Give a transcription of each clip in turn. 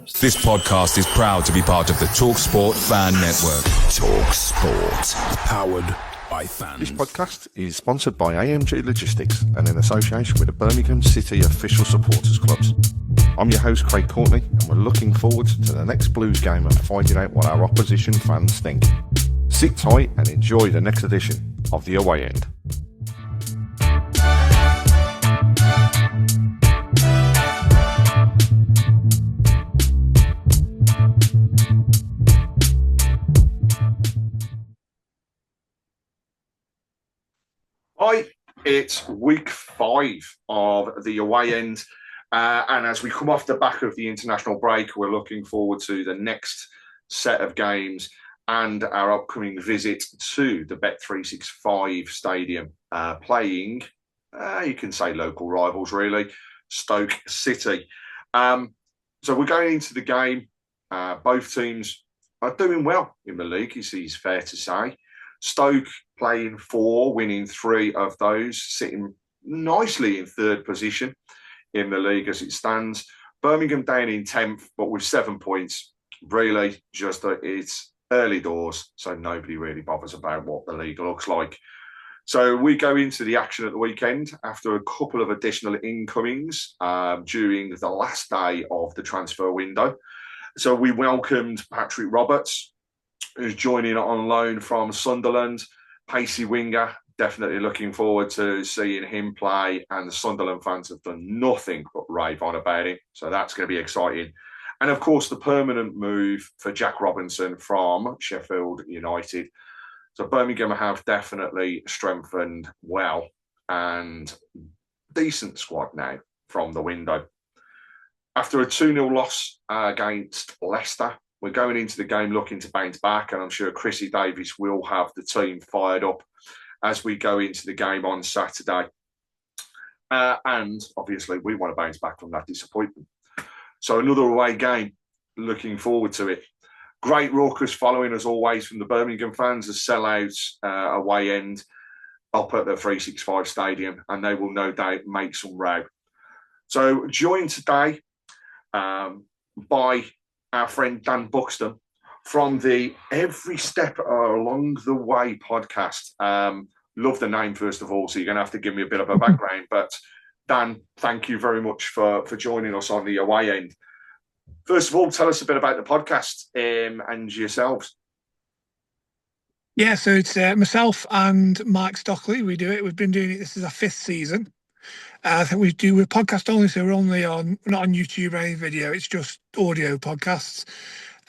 This podcast is proud to be part of the TalkSport Fan Network. TalkSport. Powered by fans. This podcast is sponsored by AMG Logistics and in association with the Birmingham City official supporters clubs. I'm your host Craig Courtney and we're looking forward to the next Blues game and finding out what our opposition fans think. Sit tight and enjoy the next edition of The Away End. Hi, it's week 5 of the away end, and as we come off the back of the international break, we're looking forward to the next set of games and our upcoming visit to the Bet365 Stadium, playing, you can say local rivals really, Stoke City. So we're going into the game. Both teams are doing well in the league, it's fair to say. Stoke playing 4, winning 3 of those, sitting nicely in 3rd position in the league as it stands. Birmingham down in 10th, but with 7 points. Really, just it's early doors, so nobody really bothers about what the league looks like. So we go into the action at the weekend after a couple of additional incomings during the last day of the transfer window. So we welcomed Patrick Roberts, who's joining on loan from Sunderland. Pacey winger, definitely looking forward to seeing him play, and the Sunderland fans have done nothing but rave on about him, so that's going to be exciting. And of course, the permanent move for Jack Robinson from Sheffield United. So Birmingham have definitely strengthened well, and decent squad now from the window. After a 2-0 loss against Leicester, we're going into the game looking to bounce back, and I'm sure Chrissy Davies will have the team fired up as we go into the game on Saturday. And obviously, we want to bounce back from that disappointment. So another away game, looking forward to it. Great raucous following, as always, from the Birmingham fans, as sellouts away end up at the 365 Stadium, and they will no doubt make some row. So joined today by our friend Dan Buxton from the Every Step Along the Way podcast. Love the name, first of all, so you're going to have to give me a bit of a background. But Dan, thank you very much for joining us on the away end. First of all, tell us a bit about the podcast and yourselves. Yeah, so it's myself and Mike Stockley. We do it. We've been doing it. This is our 5th season. I think we're podcast only, so we're not on YouTube or any video. It's just audio podcasts.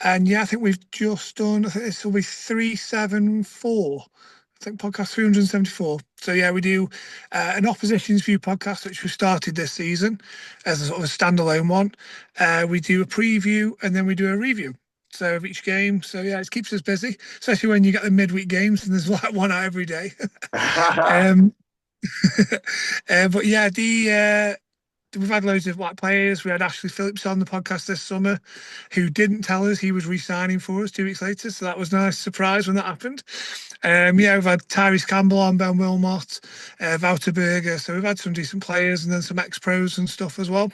And yeah, I think we've just done, I think this will be 374. I think podcast 374. So yeah, we do an opposition's view podcast, which we started this season as a sort of a standalone one. We do a preview and then we do a review. So of each game. So yeah, it keeps us busy, especially when you get the midweek games and there's like one out every day. But yeah, we've had loads of white players. We had Ashley Phillips on the podcast this summer, who didn't tell us he was re-signing for us 2 weeks later. So that was a nice surprise when that happened. Yeah, we've had Tyrese Campbell on, Ben Wilmot, Wouter Berger. So we've had some decent players and then some ex-pros and stuff as well.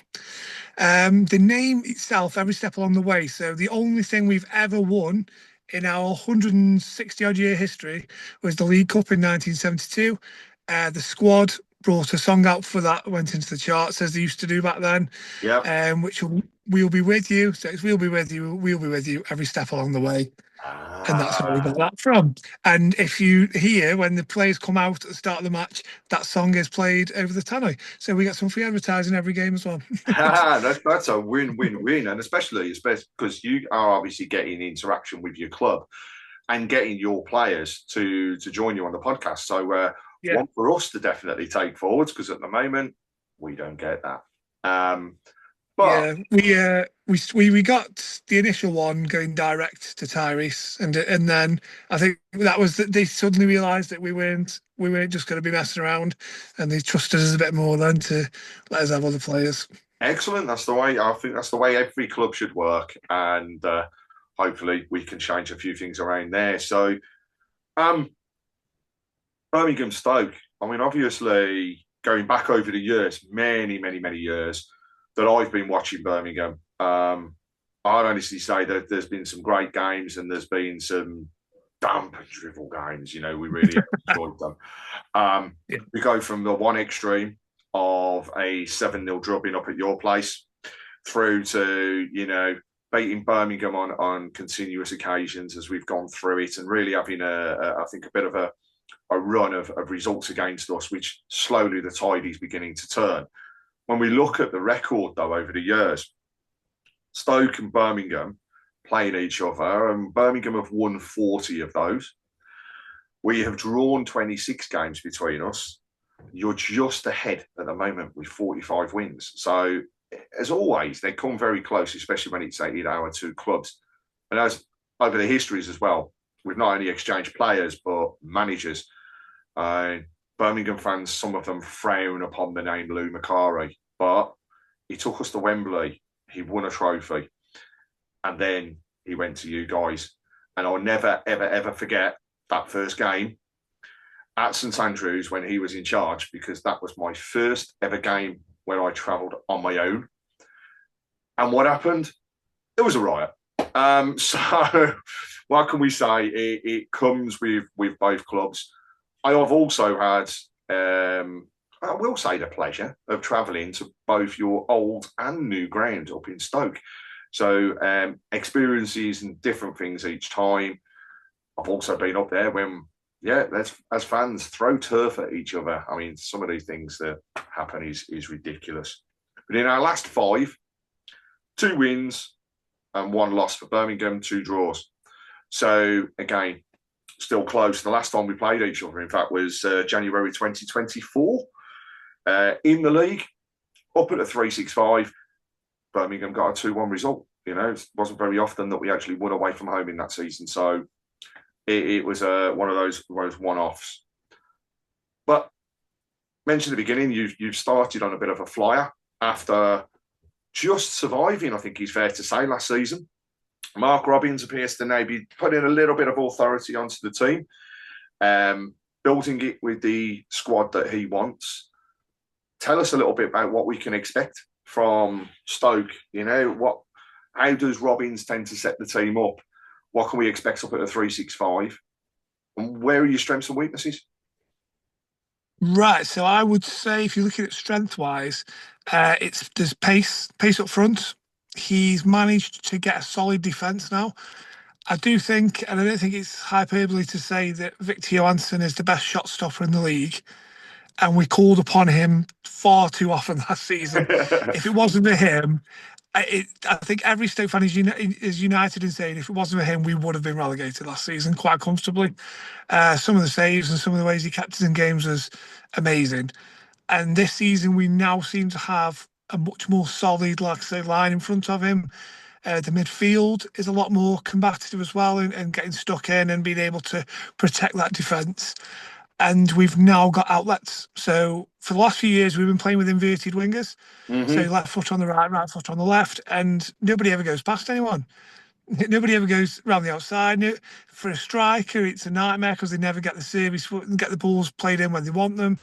The name itself, Every Step Along the Way. So the only thing we've ever won in our 160-odd year history was the League Cup in 1972. The squad brought a song out for that, went into the charts as they used to do back then. Yeah. Which we'll be with you. So it's we'll be with you every step along the way. And that's where we got that from. And if you hear when the players come out at the start of the match, that song is played over the tannoy. So we get some free advertising every game as well. That's a win-win-win, and especially because you are obviously getting interaction with your club and getting your players to join you on the podcast. So one for us to definitely take forwards, because at the moment we don't get that. But yeah, we got the initial one going direct to Tyrese, and then I think that was that they suddenly realised that we weren't just going to be messing around, and they trusted us a bit more then to let us have other players. Excellent. That's the way. I think that's the way every club should work, and hopefully we can change a few things around there. So, Birmingham Stoke. I mean, obviously going back over the years, many years that I've been watching Birmingham. I'd honestly say that there's been some great games and there's been some damp and drivel games. You know, we really enjoyed them. Yeah. We go from the one extreme of a 7-0 drubbing up at your place through to, you know, beating Birmingham on continuous occasions as we've gone through it, and really having I think a bit of a run of results against us, which slowly the tide is beginning to turn. When we look at the record, though, over the years, Stoke and Birmingham playing each other, and Birmingham have won 40 of those. We have drawn 26 games between us. You're just ahead at the moment with 45 wins. So, as always, they come very close, especially when it's our two clubs. And as over the histories as well, we've not only exchanged players, but managers. Birmingham fans, some of them frown upon the name Lou Macari, but he took us to Wembley. He won a trophy. And then he went to you guys. And I'll never, ever, ever forget that first game at St Andrews when he was in charge, because that was my first ever game where I travelled on my own. And what happened? It was a riot. So what can we say? It comes with both clubs. I have also had, I will say, the pleasure of travelling to both your old and new ground up in Stoke. So experiences and different things each time. I've also been up there when, let's, as fans, throw turf at each other. I mean, some of these things that happen is ridiculous. But in our last 5, 2 wins and 1 loss for Birmingham, 2 draws. So again, still close. The last time we played each other, in fact, was January 2024 in the league, up at a 3-6-5. Birmingham got a 2-1 result. You know, it wasn't very often that we actually won away from home in that season. So it was one of those one-offs. But mentioned at the beginning, you've started on a bit of a flyer after just surviving, I think it's fair to say, last season. Mark Robins appears to now be putting a little bit of authority onto the team, building it with the squad that he wants. Tell us a little bit about what we can expect from Stoke. You know, how does Robins tend to set the team up? What can we expect up at a 3-6-5? And where are your strengths and weaknesses? Right. So I would say, if you're looking at strength-wise, there's pace up front. He's managed to get a solid defence now. I do think, and I don't think it's hyperbole to say, that Victor Johansson is the best shot stopper in the league. And we called upon him far too often last season. If it wasn't for him, I think every Stoke fan is united in saying if it wasn't for him, we would have been relegated last season quite comfortably. Some of the saves and some of the ways he kept us in games was amazing. And this season, we now seem to have a much more solid, like I say, line in front of him. The midfield is a lot more combative as well, and getting stuck in and being able to protect that defence. And we've now got outlets. So for the last few years, we've been playing with inverted wingers. Mm-hmm. So left foot on the right foot on the left, and nobody ever goes past anyone. Nobody ever goes around the outside. For a striker, it's a nightmare because they never get the service foot and get the balls played in when they want them.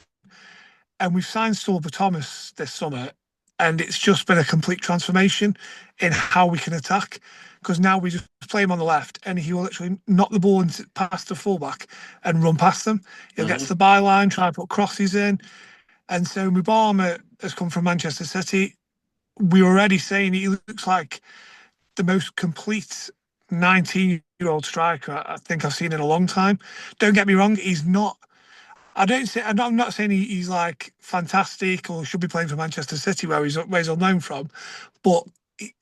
And we've signed Sorba Thomas this summer, and it's just been a complete transformation in how we can attack. Because now we just play him on the left, and he will literally knock the ball past the fullback and run past them. He'll get to the byline, try and put crosses in. And so Mubama has come from Manchester City. We were already saying he looks like the most complete 19-year-old striker I think I've seen in a long time. Don't get me wrong, he's not. I'm not saying he's like fantastic or should be playing for Manchester City where he's unknown from, but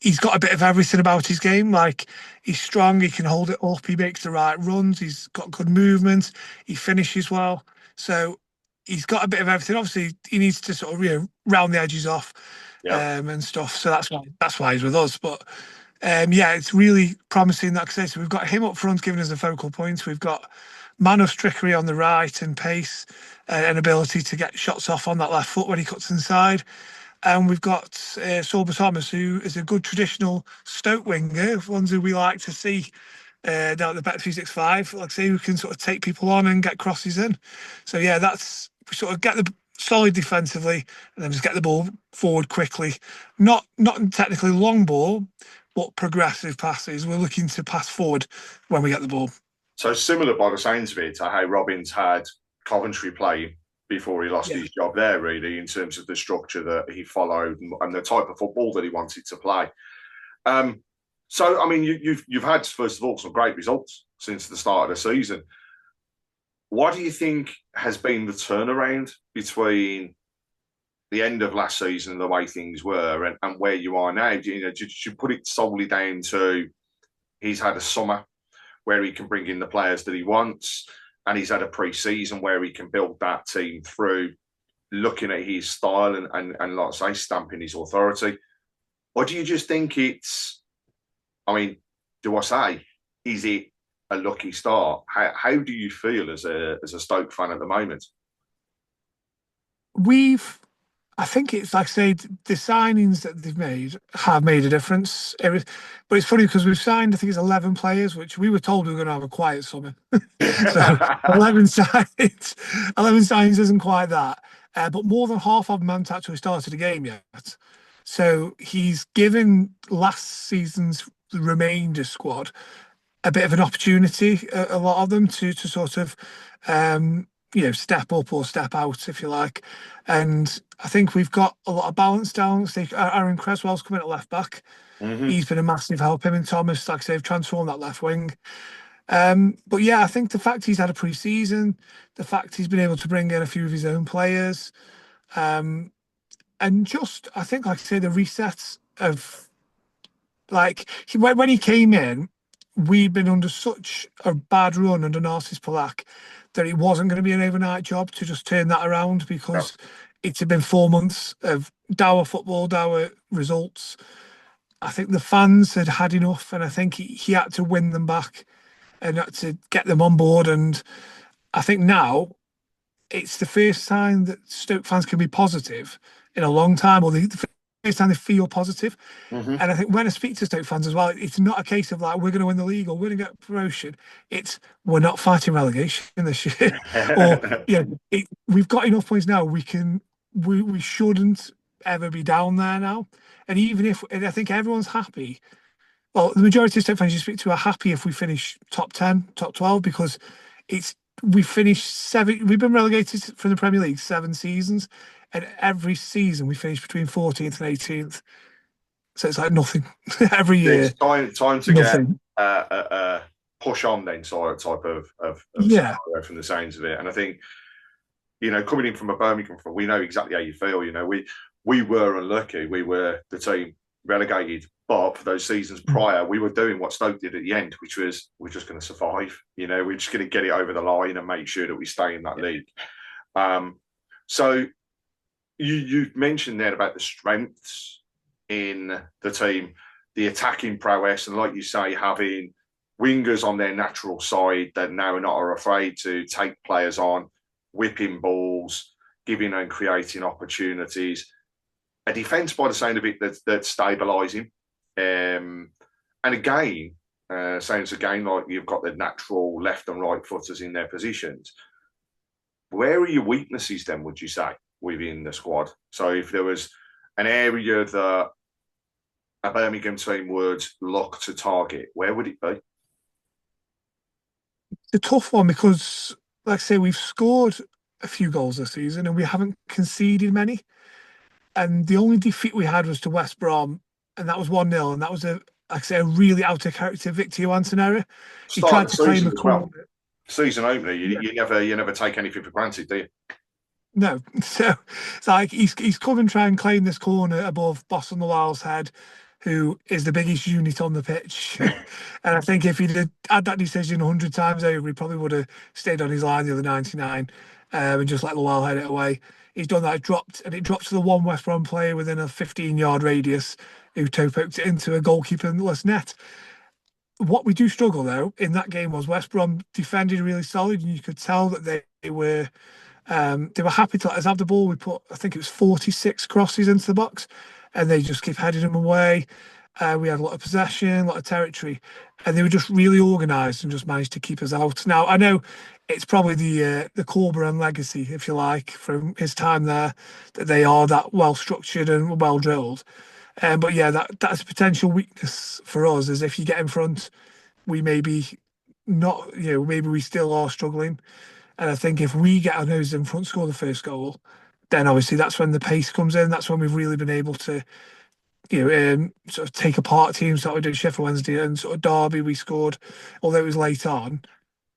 he's got a bit of everything about his game. Like, he's strong, he can hold it up, he makes the right runs, he's got good movement, he finishes well. So he's got a bit of everything. Obviously, he needs to sort of round the edges off, and stuff. So that's why he's with us. But it's really promising. Like I say, so we've got him up front giving us the focal points. We've got Manos trickery on the right and pace and ability to get shots off on that left foot when he cuts inside. And we've got Sorba Thomas, who is a good traditional Stoke winger, ones who we like to see down at the Bet 365, like I say, who can sort of take people on and get crosses in. So that's, we sort of get the solid defensively and then just get the ball forward quickly. Not technically long ball, but progressive passes. We're looking to pass forward when we get the ball. So similar by the sounds of it to how Robbins had Coventry playing before he lost his job there, really, in terms of the structure that he followed and the type of football that he wanted to play. So, I mean, you've had, first of all, some great results since the start of the season. What do you think has been the turnaround between the end of last season and the way things were and where you are now? Do you put it solely down to he's had a summer where he can bring in the players that he wants, and he's had a pre-season where he can build that team through looking at his style and like I say, stamping his authority? Or do you just think it's, I mean, do I say, is it a lucky start? How do you feel as a Stoke fan at the moment? I think it's like I say, the signings that they've made have made a difference. But it's funny because we've signed, I think it's 11 players, which we were told we were going to have a quiet summer. So 11 signings isn't quite that. But more than half of them haven't actually started a game yet. So he's given last season's remainder squad a bit of an opportunity, a lot of them, to sort of step up or step out, if you like. And I think we've got a lot of balance down. So Aaron Creswell's coming at left back. Mm-hmm. He's been a massive help. Him and Thomas, like I say, have transformed that left wing. But yeah, I think the fact he's had a pre-season, the fact he's been able to bring in a few of his own players, and just, I think, like I say, the resets of, like, when he came in, we'd been under such a bad run under Narcis Palak that it wasn't going to be an overnight job to just turn that around, because it had been 4 months of dour football, dour results. I think the fans had had enough, and I think he had to win them back and had to get them on board. And I think now it's the first time that Stoke fans can be positive in a long time, or the first time they feel positive. Mm-hmm. And I think when I speak to Stoke fans as well, it's not a case of like, we're going to win the league or we're going to get promotion. It's, we're not fighting relegation this year. Or we've got enough points now. We shouldn't ever be down there now. And even if, and I think everyone's happy. Well, the majority of Stoke fans you speak to are happy if we finish top 10, top 12, because we finished 7. We've been relegated from the Premier League 7 seasons, and every season we finish between 14th and 18th. So it's like nothing every year. It's time to nothing. Get push on then type of scenario from the sounds of it. And I think, coming in from a Birmingham, we know exactly how you feel. We were unlucky. We were the team relegated, but for those seasons prior, we were doing what Stoke did at the end, which was, we're just going to survive. We're just going to get it over the line and make sure that we stay in that league. So you mentioned there about the strengths in the team, the attacking prowess, and like you say, having wingers on their natural side that now are afraid to take players on, whipping balls, giving and creating opportunities. A defence, by the sound of it, that's stabilising. And again, sounds again like you've got the natural left and right footers in their positions. Where are your weaknesses then, would you say, within the squad? So if there was an area that a Birmingham team would look to target, where would it be? It's a tough one because, like I say, we've scored a few goals this season and we haven't conceded many. And the only defeat we had was to West Brom, and that was 1-0. And that was a really out of character Victor Johansson error. He tried to claim a corner. Season opener, you never take anything for granted, do you? No. So it's like he's come and try and claim this corner above Boston Lawal's head, who is the biggest unit on the pitch. And I think if he'd had that decision 100 times over, he probably would have stayed on his line the other 99 and just let Lawal head it away. He's done that. It dropped to the one West Brom player within a 15-yard radius who toe-poked it into a goalkeeper-less net. What we do struggle, though, in that game was West Brom defended really solid, and you could tell that they were happy to let us have the ball. We put, I think it was 46 crosses into the box, and they just keep heading them away. We had a lot of possession, a lot of territory, and they were just really organised and just managed to keep us out. Now, I know it's probably the Corberán legacy, if you like, from his time there, that they are that well-structured and well-drilled. But yeah, that's a potential weakness for us. Is if you get in front, we maybe not, maybe we still are struggling. And I think if we get our noses in front, score the first goal, then obviously that's when the pace comes in. That's when we've really been able to, sort of take apart teams that we did Sheffield Wednesday and sort of Derby. We scored, although it was late on.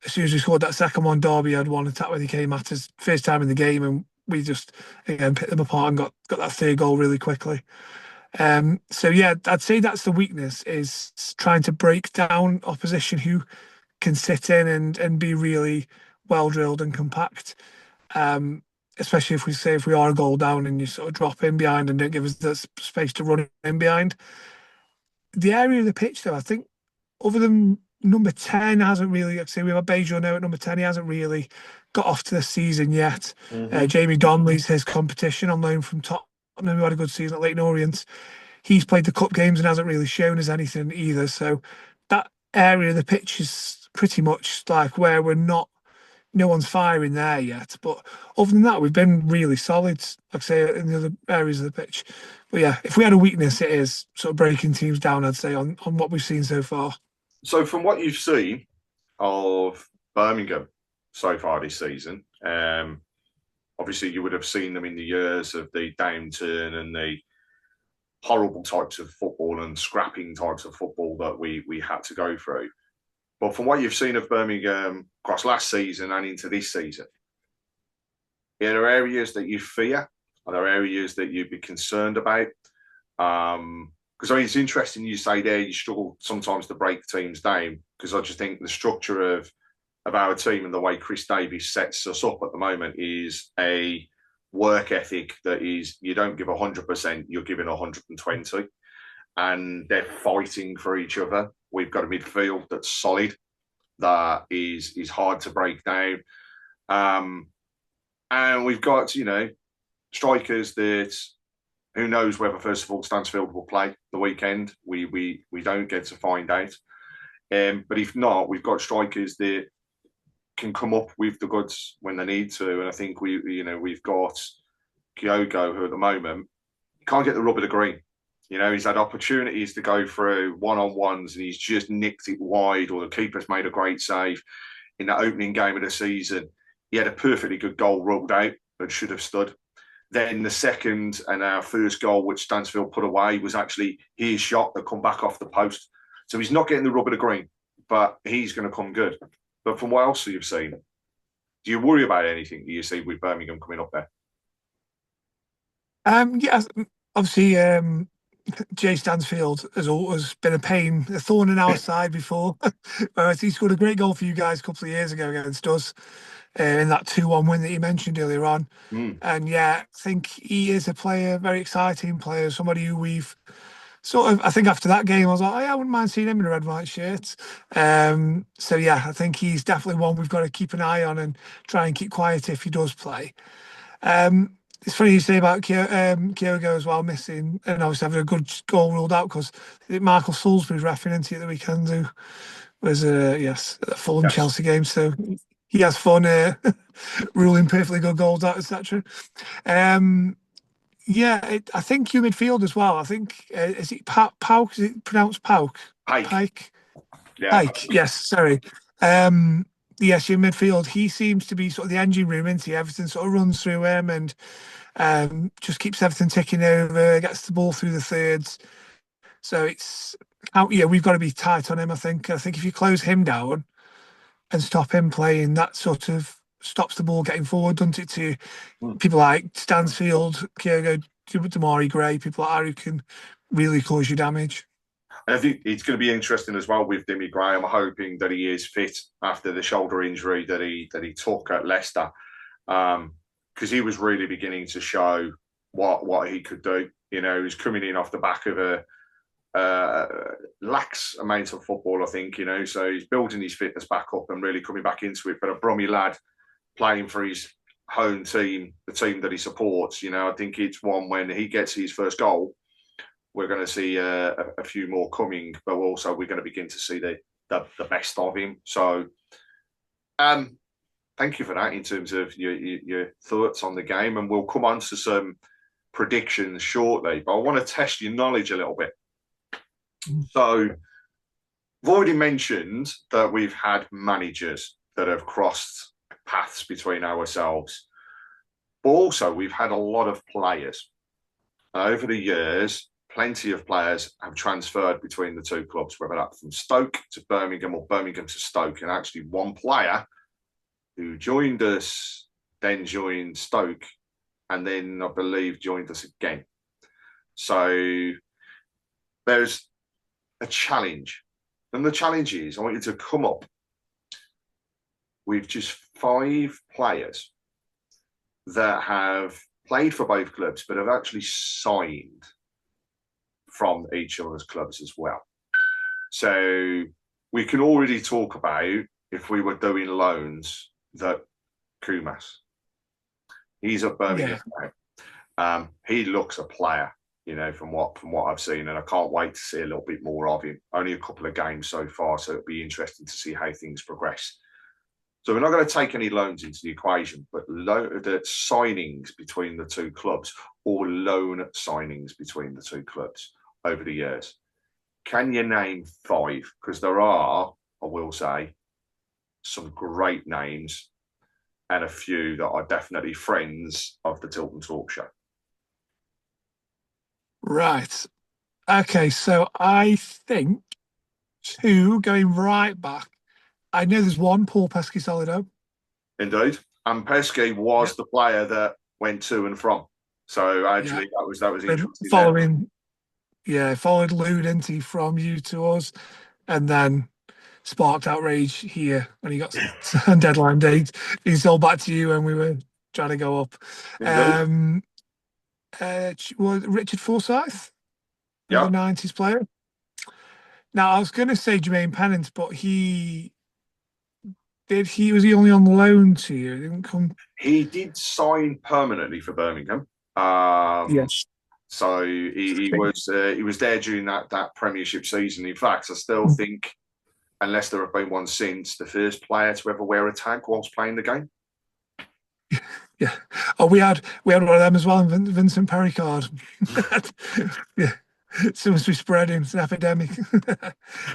As soon as we scored that second one, Derby had one attack when he came at us first time in the game, and we just again picked them apart and got that third goal really quickly. So yeah, I'd say that's the weakness, is trying to break down opposition who can sit in and be really well drilled and compact. Um, Especially if we are a goal down and you sort of drop in behind and don't give us the space to run in behind. The area of the pitch, though, I think, other than number 10 hasn't really, like I say, we have Bejo now at number 10, he hasn't really got off to the season yet. Jamie Donnelly's his competition on loan from Tottenham, who had a good season at Leighton Orient. He's played the cup games and hasn't really shown us anything either. So that area of the pitch is pretty much like where no one's firing there yet. But other than that, we've been really solid, like I say, in the other areas of the pitch. But yeah, if we had a weakness, it is sort of breaking teams down, I'd say, on what we've seen so far. So from what you've seen of Birmingham so far this season, obviously you would have seen them in the years of the downturn and the horrible types of football and scrapping types of football that we had to go through. But from what you've seen of Birmingham across last season and into this season, are there areas that you fear? Are there areas that you'd be concerned about? Because it's interesting you say there you struggle sometimes to break teams down, because I just think the structure of our team and the way Chris Davies sets us up at the moment is a work ethic that is, you don't give 100%, you're giving 120, and they're fighting for each other. We've got a midfield that's solid, that is hard to break down. And we've got, strikers that, who knows whether, first of all, Stansfield will play the weekend. We don't get to find out. But if not, we've got strikers that can come up with the goods when they need to. And I think we've got Kyogo, who at the moment can't get the rub of the green. He's had opportunities to go through one-on-ones and he's just nicked it wide, or the keeper's made a great save in that opening game of the season. He had a perfectly good goal ruled out that should have stood. Then the second and our first goal, which Stansfield put away, was actually his shot that come back off the post. So he's not getting the rub of the green, but he's going to come good. But from what else you've seen, do you worry about anything that you see with Birmingham coming up there? Yeah, obviously, Jay Stansfield has always been a thorn in our side before. He scored a great goal for you guys a couple of years ago against us in that 2-1 win that you mentioned earlier on. And yeah, I think he is a player, very exciting player, somebody who we've sort of, I think after that game, I was like, oh, yeah, I wouldn't mind seeing him in a red white shirt. So yeah, I think he's definitely one we've got to keep an eye on and try and keep quiet if he does play. It's funny you say about Kyogo as well, missing and obviously having a good goal ruled out, because Michael Salisbury's refereeing into it the weekend, who was a Fulham Chelsea game, so he has fun ruling perfectly good goals out, etc. I think your midfield as well. I think is it Pauk? Is it pronounced Pauk? Pike. Yeah. Pike. Yes. Sorry. Yes, your midfield. He seems to be sort of the engine room, isn't he? Everything sort of runs through him and just keeps everything ticking over. Gets the ball through the thirds. So we've got to be tight on him. I think if you close him down and stop him playing, that sort of stops the ball getting forward, doesn't it? To people like Stansfield, Kyogo, Damari Gray, people like that who can really cause you damage. And I think it's going to be interesting as well with Demi Gray. I'm hoping that he is fit after the shoulder injury that he took at Leicester, because he was really beginning to show what he could do. He was coming in off the back of a lax amount of football, I think. So he's building his fitness back up and really coming back into it. But a Brummy lad playing for his home team, the team that he supports, I think it's one when he gets his first goal, we're going to see a few more coming, but also we're going to begin to see the best of him. So thank you for that in terms of your thoughts on the game. And we'll come on to some predictions shortly, but I want to test your knowledge a little bit. So, I've already mentioned that we've had managers that have crossed paths between ourselves, but also we've had a lot of players. Over the years, plenty of players have transferred between the two clubs, whether that's from Stoke to Birmingham or Birmingham to Stoke. And actually, one player who joined us then joined Stoke and then, I believe, joined us again. So there's a challenge. And the challenge is I want you to come up with just 5 players that have played for both clubs but have actually signed from each other's clubs as well. So we can already talk about, if we were doing loans, that Kumas, he's at Birmingham now. He looks a player, you know, from what I've seen, and I can't wait to see a little bit more of him. Only a couple of games so far, so it'll be interesting to see how things progress. So we're not going to take any loans into the equation, but the signings between the two clubs or loan signings between the two clubs over the years. Can you name 5? Because there are, I will say, some great names and a few that are definitely friends of the Tilton Talk Show. Right. Okay, so I think 2 going right back. I know there's one, Paul Pesky-Solido. Indeed. And Pesky was the player that went to and from. So actually that was interesting. Followed Lou, didn't he, from you to us, and then sparked outrage here when he got on deadline date. He sold back to you when we were trying to go up. Richard Forsyth, another 90s player. Now, I was going to say Jermaine Pennant, but was he only on loan to you? He didn't come. He did sign permanently for Birmingham. Yes. So he was there during that Premiership season. In fact, I still think, unless there have been one since, the first player to ever wear a tag whilst playing the game. Yeah. Oh, we had one of them as well, Vincent Perricard. Yeah. So must be spreading. It's an epidemic.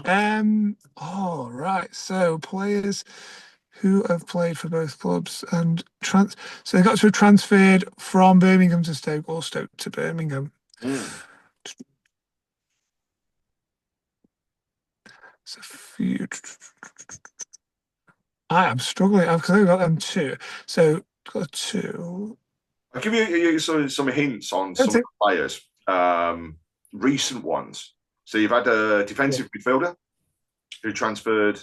Right. So players who have played for both clubs and so they got to have transferred from Birmingham to Stoke or Stoke to Birmingham. It's a few. I am struggling because I've got them 2. So got 2. I'll give you some hints on some players, recent ones. So you've had a defensive midfielder who transferred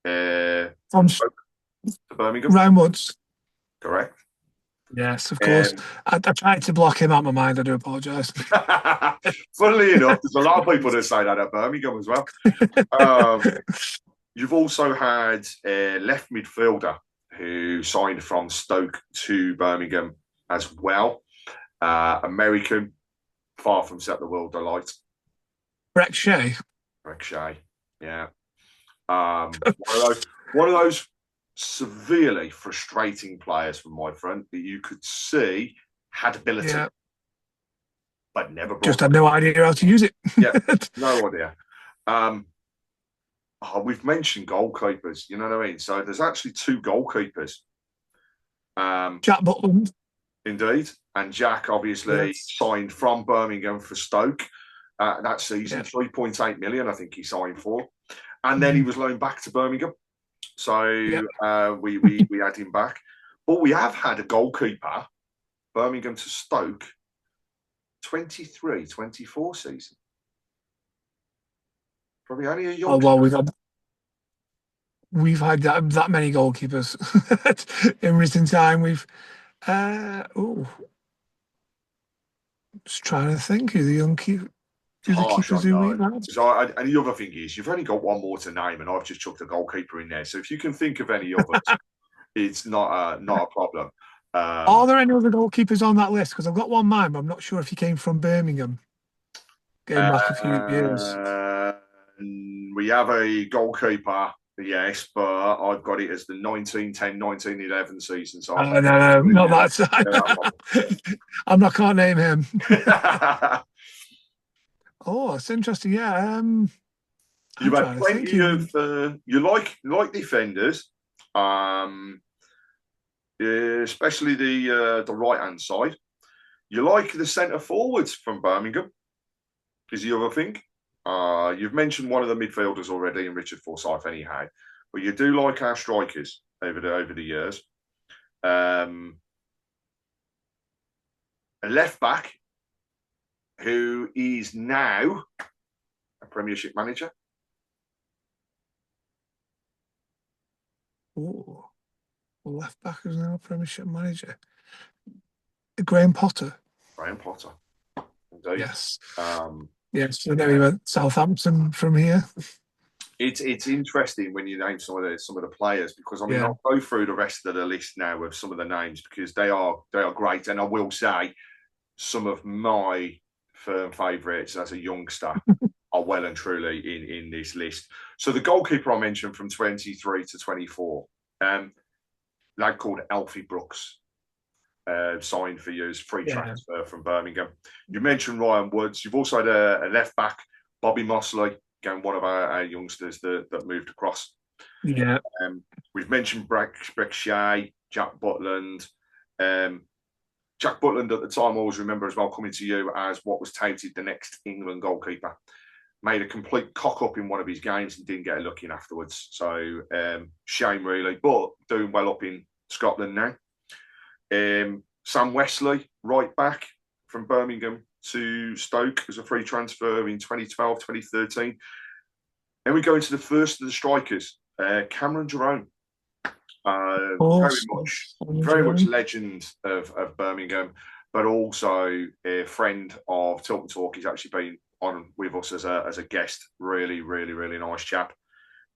from Stoke to Birmingham. Ryan Woods. Correct. Yes, of course. I tried to block him out of my mind. I do apologise. Funnily enough, there's a lot of people that say that at Birmingham as well. You've also had a left midfielder who signed from Stoke to Birmingham as well. American, far from set the world alight. Breck Shea, yeah. One of those severely frustrating players from my front that you could see had ability, but never just had no idea how to use it. No idea. We've mentioned goalkeepers, you know what I mean? So there's actually 2 goalkeepers. Jack Butland. Indeed. And Jack obviously signed from Birmingham for Stoke that season, 3.8 million, I think he signed for. And then he was loaned back to Birmingham. So we had him back. But we have had a goalkeeper, Birmingham to Stoke, 23-24 season. Probably only a young. Oh, well, we've had that many goalkeepers in recent time. We've just trying to think who the young keepers we've had. And the other thing is, you've only got one more to name, and I've just chucked a goalkeeper in there. So if you can think of any others, it's not a problem. Are there any other goalkeepers on that list? Because I've got one in mind, but I'm not sure if he came from Birmingham. Going back a few years. We have a goalkeeper Yes, but I've got it as the 1910-1911 season. So No, not that side. Can't name him. Oh, it's interesting. Yeah. You've had plenty of you like defenders, especially the right hand side. You like the centre forwards from Birmingham, is the other thing. You've mentioned one of the midfielders already, in Richard Forsyth, anyhow. But you do like our strikers over the years. A left back who is now a Premiership manager. Oh, left back is now a Premiership manager. Graham Potter. Graham Potter. Indeed. Yes. Yes, I know he went Southampton from here. It's interesting when you name some of the players, because I mean I'll go through the rest of the list now of some of the names, because they are great, and I will say some of my firm favourites as a youngster are well and truly in this list. So the goalkeeper I mentioned from 23 to 24, lad called Alfie Brooks, signed for years, free transfer from Birmingham. You mentioned Ryan Woods. You've also had a left back, Bobby Mosley, again one of our youngsters that moved across. Yeah. We've mentioned Breck Shea, Jack Butland. Jack Butland at the time, I always remember as well, coming to you as what was touted the next England goalkeeper. Made a complete cock up in one of his games and didn't get a look in afterwards. So shame really, but doing well up in Scotland now. Sam Wesley, right back from Birmingham to Stoke as a free transfer in 2012, 2013. Then we go into the first of the strikers, Cameron Jerome. Very much legend of Birmingham, but also a friend of Tilton Talk. He's actually been on with us as a guest. Really, really, really nice chap.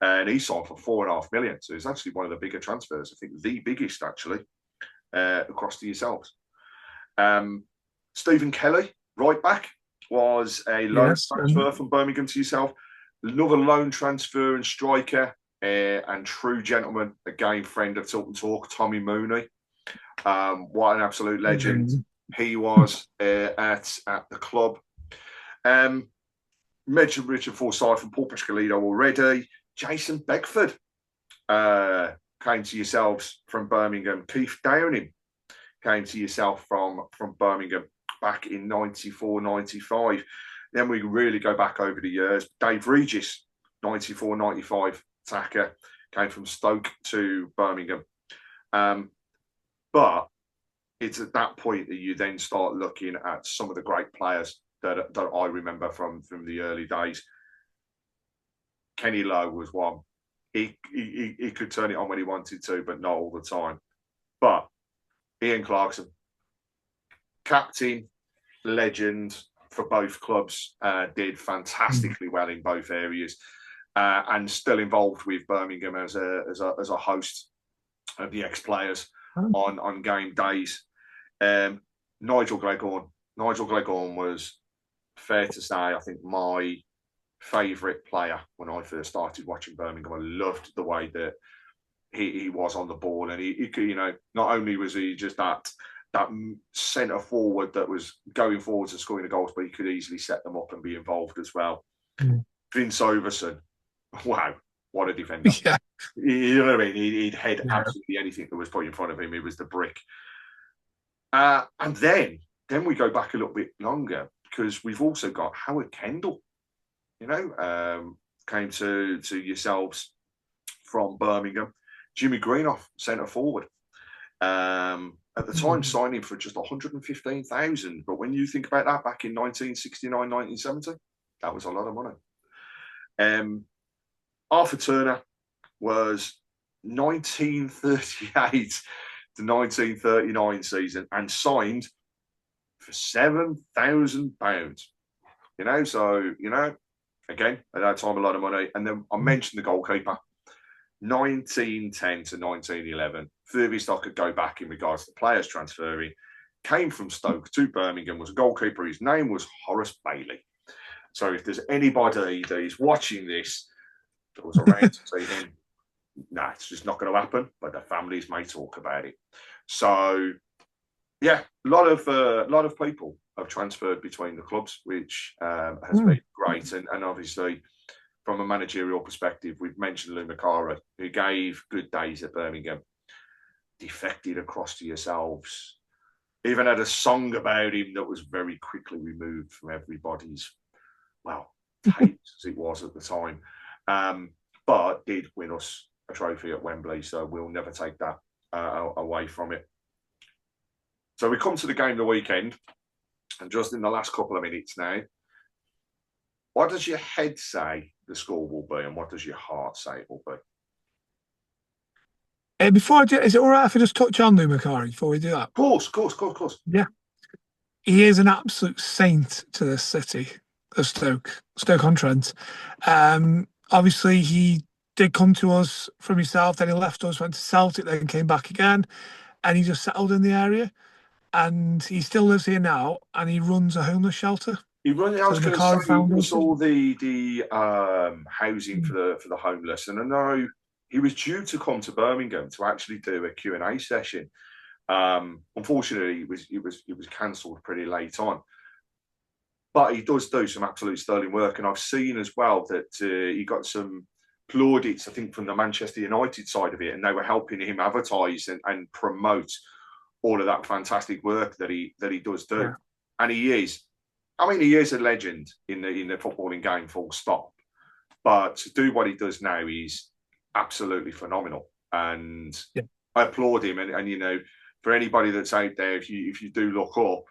And he signed for $4.5 million. So it's actually one of the bigger transfers. I think the biggest actually across to yourselves. Stephen Kelly, right back, was a loan transfer from Birmingham to yourself. Another loan transfer and striker. And true gentleman, again, friend of Tilton Talk, Tommy Mooney. What an absolute legend he was at the club. Mentioned Richard Forsyth and Paul Pascalino already. Jason Beckford came to yourselves from Birmingham. Keith Downing came to yourself from Birmingham back in 94, 95. Then we really go back over the years. Dave Regis, 94, 95. Attacker, came from Stoke to Birmingham. But it's at that point that you then start looking at some of the great players that I remember from the early days. Kenny Lowe was one. He could turn it on when he wanted to, but not all the time. But Ian Clarkson, captain, legend for both clubs, did fantastically well in both areas. And still involved with Birmingham as a host of the ex-players on game days. Nigel Gleghorn. Nigel Gleghorn was, fair to say, I think my favourite player when I first started watching Birmingham. I loved the way that he was on the ball, and he not only was he just that centre forward that was going forwards and scoring the goals, but he could easily set them up and be involved as well. Vince Overson. Wow, what a defender. Yeah. You know what I mean? He'd head absolutely anything that was put in front of him. He was the brick. And then we go back a little bit longer, because we've also got Howard Kendall, came to yourselves from Birmingham. Jimmy Greenoff, centre forward. At the time, signing for just 115,000. But when you think about that back in 1969, 1970, that was a lot of money. Arthur Turner was 1938 to 1939 season and signed for £7,000. So again, at that time, a lot of money. And then I mentioned the goalkeeper, 1910 to 1911. Furthest I could go back in regards to players transferring, came from Stoke to Birmingham, was a goalkeeper. His name was Horace Bailey. So if there's anybody that is watching this that was around to see him, nah, it's just not going to happen. But the families may talk about it. So, yeah, a lot of people have transferred between the clubs, which has been great. And obviously, from a managerial perspective, we've mentioned Lou Macari, who gave good days at Birmingham, defected across to yourselves, even had a song about him that was very quickly removed from everybody's, well, tapes as it was at the time, but did win us a trophy at Wembley, so we'll never take that away from it. So we come to the game of the weekend, and just in the last couple of minutes now, what does your head say the score will be, and what does your heart say it will be? Before I do, is it all right if I just touch on Lou Macari before we do that? Of course. Yeah. He is an absolute saint to this city of Stoke-on-Trent. Obviously, he did come to us from himself, then he left us, went to Celtic, then came back again, and he just settled in the area. And he still lives here now, and he runs a homeless shelter. I was going to say, he runs all the housing for the homeless, and I know he was due to come to Birmingham to actually do a Q&A session. Unfortunately, it was cancelled pretty late on. But he does do some absolute sterling work, and I've seen as well that he got some plaudits, I think, from the Manchester United side of it, and they were helping him advertise and promote all of that fantastic work that he does do. Yeah. And he is a legend in the footballing game, full stop. But to do what he does now is absolutely phenomenal, and I applaud him. And you know, for anybody that's out there, if you do look up,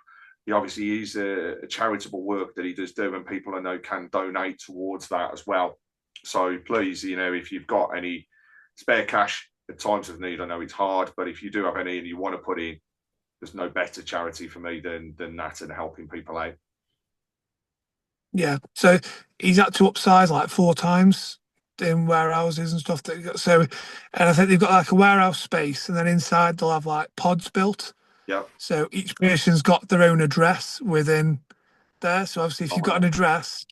he obviously is a charitable work that he does do, and people I know can donate towards that as well. So please, you know, if you've got any spare cash at times of need, I know it's hard, but if you do have any and you want to put in, there's no better charity for me than that and helping people out. Yeah, so he's had to upsize like 4 times in warehouses and stuff. And I think they've got like a warehouse space, and then inside they'll have like pods built. Yeah. So each person's got their own address within there. So obviously, if you've got an address,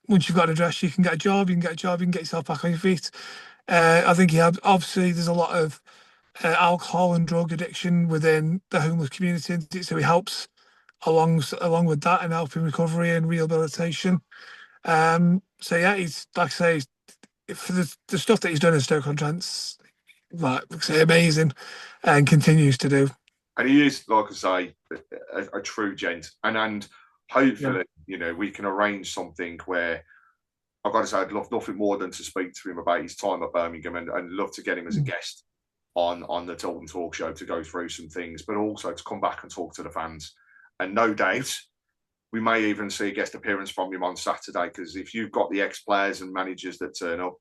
once you've got an address, you can get a job. You can get yourself back on your feet. I think obviously there's a lot of alcohol and drug addiction within the homeless community, so he helps along with that and helping recovery and rehabilitation. So yeah, he's, like I say, for the stuff that he's done in Stoke-on-Trent's, like I say, amazing, and continues to do. And he is, like I say, a true gent. And hopefully, you know, we can arrange something where, I've got to say, I'd love nothing more than to speak to him about his time at Birmingham, and love to get him as a guest on the Tilton Talk Show to go through some things, but also to come back and talk to the fans. And no doubt, we may even see a guest appearance from him on Saturday, because if you've got the ex-players and managers that turn up,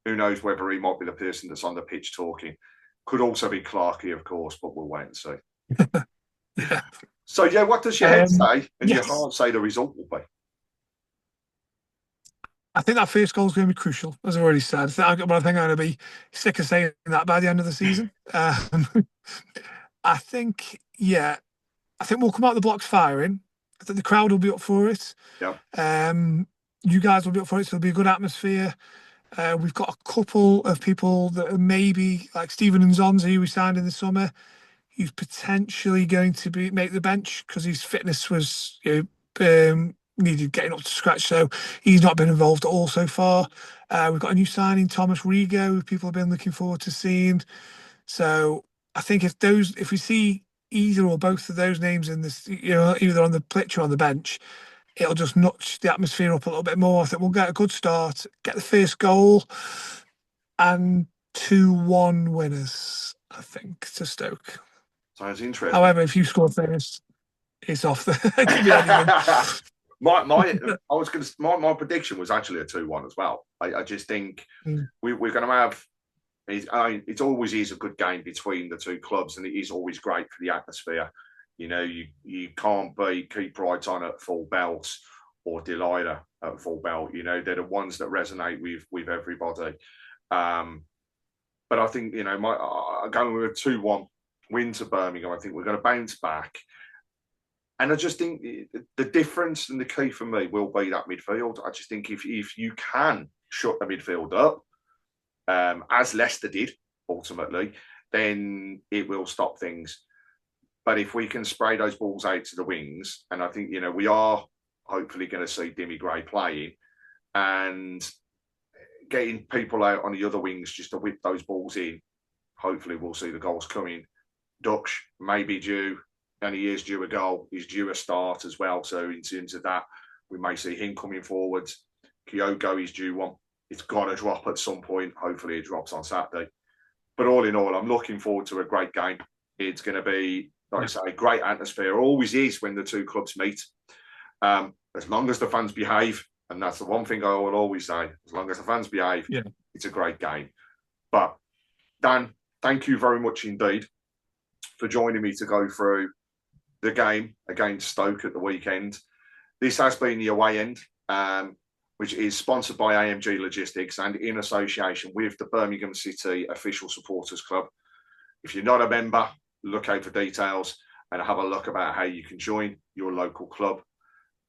who knows whether he might be the person that's on the pitch talking. Could also be Clarkey, of course, but we'll wait and see. Yeah. So, yeah, what does your head say and your heart say the result will be? I think that first goal is going to be crucial, as I already said. But I think I'm going to be sick of saying that by the end of the season. I think we'll come out the blocks firing. I think the crowd will be up for it. Yeah. You guys will be up for it, so it'll be a good atmosphere. We've got a couple of people that are maybe, like Stephen Nzonzi, who we signed in the summer. He's potentially going to make the bench because his fitness was needed getting up to scratch, so he's not been involved at all so far. We've got a new signing, Thomas Rigo, who people have been looking forward to seeing. So I think if we see either or both of those names in this, you know, either on the pitch or on the bench, it'll just notch the atmosphere up a little bit more. I think we'll get a good start, get the first goal, and 2-1 winners, I think, to Stoke. Sounds interesting. However, if you score first, it's off the. It could be anything. My prediction was actually a 2-1 as well. I just think we're going to have. It always is a good game between the two clubs, and it is always great for the atmosphere. You know, you can't keep right on at full belt or Delilah at full belt. You know, they're the ones that resonate with everybody. But I think, you know, going with a 2-1 win to Birmingham, I think we're going to bounce back. And I just think the difference and the key for me will be that midfield. I just think if you can shut the midfield up, as Leicester did ultimately, then it will stop things. But if we can spray those balls out to the wings, and I think, we are hopefully going to see Demi Gray playing and getting people out on the other wings just to whip those balls in, hopefully we'll see the goals coming. Dutch may be due, and he is due a goal. He's due a start as well. So into that, we may see him coming forward. Kyogo is due one. It's got to drop at some point. Hopefully it drops on Saturday. But all in all, I'm looking forward to a great game. It's going to be, like I say, great atmosphere. Always is when the two clubs meet. As long as the fans behave, and that's the one thing I will always say, as long as the fans behave, it's a great game. But Dan, thank you very much indeed for joining me to go through the game against Stoke at the weekend. This has been the Away End, which is sponsored by AMG Logistics and in association with the Birmingham City Official Supporters Club. If you're not a member, look out for details and have a look about how you can join your local club.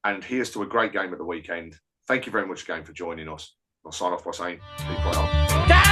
And here's to a great game at the weekend. Thank you very much again for joining us. I'll sign off by saying, keep well.